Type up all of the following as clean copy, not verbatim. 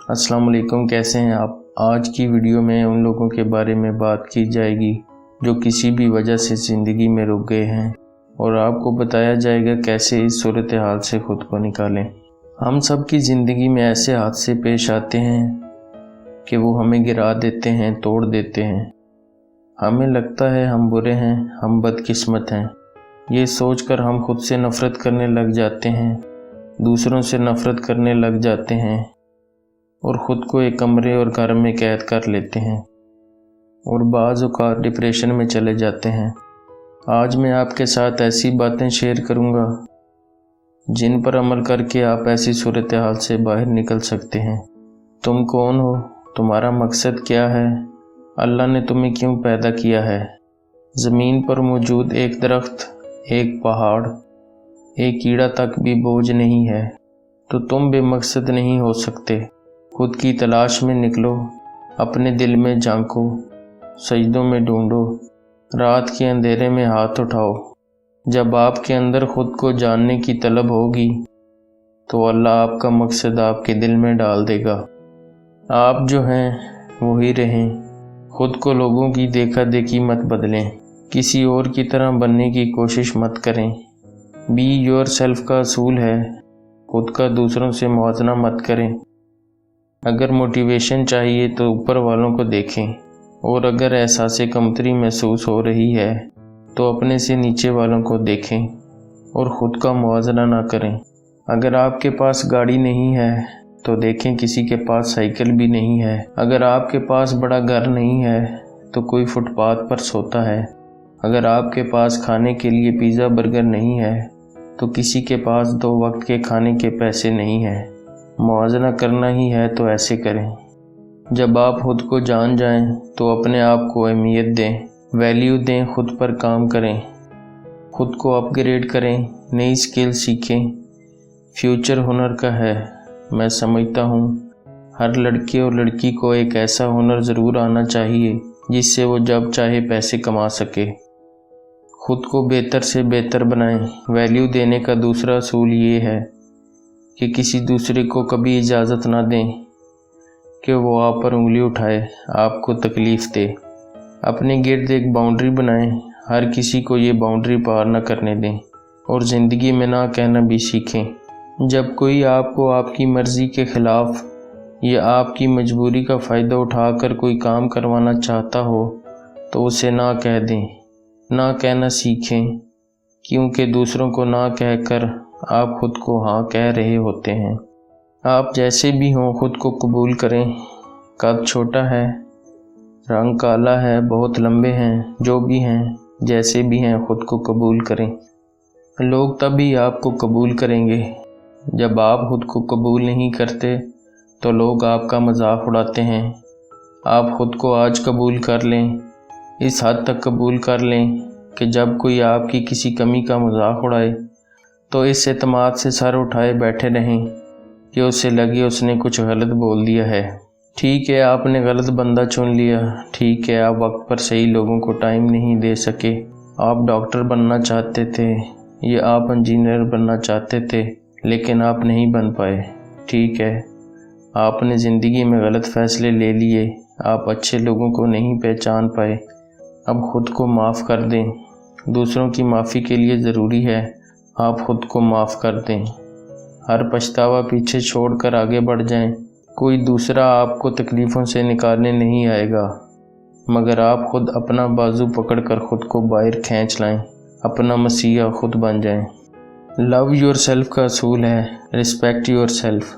अस्सलाम वालेकुम, कैसे हैं आप। आज की वीडियो में उन लोगों के बारे में बात की जाएगी जो किसी भी वजह से ज़िंदगी में रुक गए हैं और आपको बताया जाएगा कैसे इस सूरत हाल से ख़ुद को निकालें। हम सब की ज़िंदगी में ऐसे हादसे पेश आते हैं कि वो हमें गिरा देते हैं, तोड़ देते हैं। हमें लगता है हम बुरे हैं, हम बदकिस्मत हैं। ये सोचकर हम खुद से नफ़रत करने लग जाते हैं, दूसरों से नफ़रत करने लग जाते हैं और ख़ुद को एक कमरे और घर में कैद कर लेते हैं और बाज़ औक़ात डिप्रेशन में चले जाते हैं। आज मैं आपके साथ ऐसी बातें शेयर करूंगा जिन पर अमल करके आप ऐसी सूरत हाल से बाहर निकल सकते हैं। तुम कौन हो, तुम्हारा मकसद क्या है, अल्लाह ने तुम्हें क्यों पैदा किया है। ज़मीन पर मौजूद एक दरख्त, एक पहाड़, एक कीड़ा तक भी बोझ नहीं है तो तुम बेमकसद नहीं हो सकते। खुद की तलाश में निकलो, अपने दिल में झांको, सजदों में ढूंढो, रात के अंधेरे में हाथ उठाओ। जब आपके अंदर खुद को जानने की तलब होगी तो अल्लाह आपका मकसद आपके दिल में डाल देगा। आप जो हैं वही रहें। खुद को लोगों की देखा देखी मत बदलें, किसी और की तरह बनने की कोशिश मत करें। बी योर सेल्फ का असूल है, खुद का दूसरों से मुआवजा मत करें। अगर मोटिवेशन चाहिए तो ऊपर वालों को देखें और अगर एहसास कमतरी महसूस हो रही है तो अपने से नीचे वालों को देखें और ख़ुद का मुआवजा ना करें। अगर आपके पास गाड़ी नहीं है तो देखें किसी के पास साइकिल भी नहीं है। अगर आपके पास बड़ा घर नहीं है तो कोई फुटपाथ पर सोता है। अगर आपके पास खाने के लिए पिज़्ज़ा बर्गर नहीं है तो किसी के पास 2 वक्त के खाने के पैसे नहीं हैं। मुआवजा करना ही है तो ऐसे करें। जब आप खुद को जान जाएं तो अपने आप को अहमियत दें, वैल्यू दें, खुद पर काम करें, खुद को अपग्रेड करें, नई स्किल सीखें। फ्यूचर हुनर का है। मैं समझता हूँ हर लड़के और लड़की को एक ऐसा हुनर ज़रूर आना चाहिए जिससे वो जब चाहे पैसे कमा सके। खुद को बेहतर से बेहतर बनाएं। वैल्यू देने का दूसरा असूल ये है कि किसी दूसरे को कभी इजाज़त ना दें कि वो आप पर उंगली उठाए, आपको तकलीफ़ दे। अपने गिर्द एक बाउंड्री बनाएं, हर किसी को ये बाउंड्री पार न करने दें और ज़िंदगी में ना कहना भी सीखें। जब कोई आपको आपकी मर्ज़ी के ख़िलाफ़ या आपकी मजबूरी का फ़ायदा उठाकर कोई काम करवाना चाहता हो तो उसे ना कह दें। ना कहना सीखें, क्योंकि दूसरों को ना कहकर आप खुद को हाँ कह रहे होते हैं। आप जैसे भी हों खुद को कबूल करें। कद छोटा है, रंग काला है, बहुत लंबे हैं, जो भी हैं, जैसे भी हैं, खुद को कबूल करें। लोग तभी आपको कबूल करेंगे जब आप खुद को कबूल नहीं करते तो लोग आपका मजाक उड़ाते हैं। आप खुद को आज कबूल कर लें, इस हद तक कबूल कर लें कि जब कोई आपकी किसी कमी का मजाक उड़ाए तो इस एतमाद से सर उठाए बैठे रहें कि उसे लगे उसने कुछ गलत बोल दिया है। ठीक है, आपने गलत बंदा चुन लिया। ठीक है, आप वक्त पर सही लोगों को टाइम नहीं दे सके। आप डॉक्टर बनना चाहते थे या आप इंजीनियर बनना चाहते थे लेकिन आप नहीं बन पाए। ठीक है, आपने ज़िंदगी में गलत फ़ैसले ले लिए, आप अच्छे लोगों को नहीं पहचान पाए। अब खुद को माफ़ कर दें। दूसरों की माफ़ी के लिए ज़रूरी है आप खुद को माफ़ कर दें। हर पछतावा पीछे छोड़कर आगे बढ़ जाएं। कोई दूसरा आपको तकलीफ़ों से निकालने नहीं आएगा मगर आप खुद अपना बाजू पकड़कर खुद को बाहर खींच लाएं, अपना मसीहा खुद बन जाएं। लव योर सेल्फ का असूल है, रिस्पेक्ट योर सेल्फ।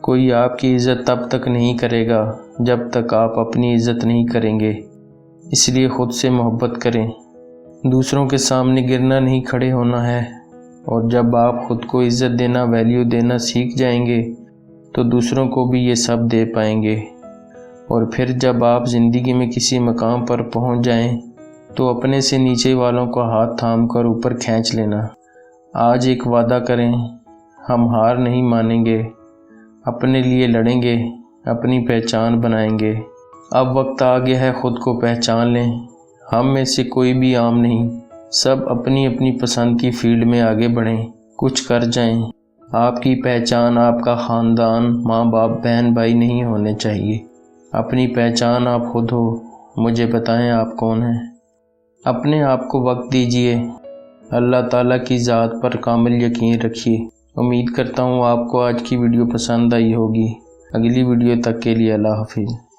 कोई आपकी इज़्ज़त तब तक नहीं करेगा जब तक आप अपनी इज़्ज़त नहीं करेंगे। इसलिए ख़ुद से मोहब्बत करें। दूसरों के सामने गिरना नहीं, खड़े होना है। और जब आप खुद को इज़्ज़त देना, वैल्यू देना सीख जाएंगे तो दूसरों को भी ये सब दे पाएंगे। और फिर जब आप ज़िंदगी में किसी मकाम पर पहुंच जाएं तो अपने से नीचे वालों को हाथ थाम कर ऊपर खींच लेना। आज एक वादा करें, हम हार नहीं मानेंगे, अपने लिए लड़ेंगे, अपनी पहचान बनाएंगे। अब वक्त आ गया है खुद को पहचान लें। हम में से कोई भी आम नहीं, सब अपनी अपनी पसंद की फील्ड में आगे बढ़ें, कुछ कर जाएं آپ کی پہچان آپ کا خاندان، ماں باپ، بہن بھائی نہیں ہونے چاہیے۔ اپنی پہچان آپ خود ہو۔ مجھے بتائیں آپ کون ہیں۔ اپنے آپ کو وقت دیجیے۔ اللہ تعالیٰ کی ذات پر کامل یقین رکھیے۔ امید کرتا ہوں آپ کو آج کی ویڈیو پسند آئی ہوگی۔ اگلی ویڈیو تک کے لیے اللہ حافظ۔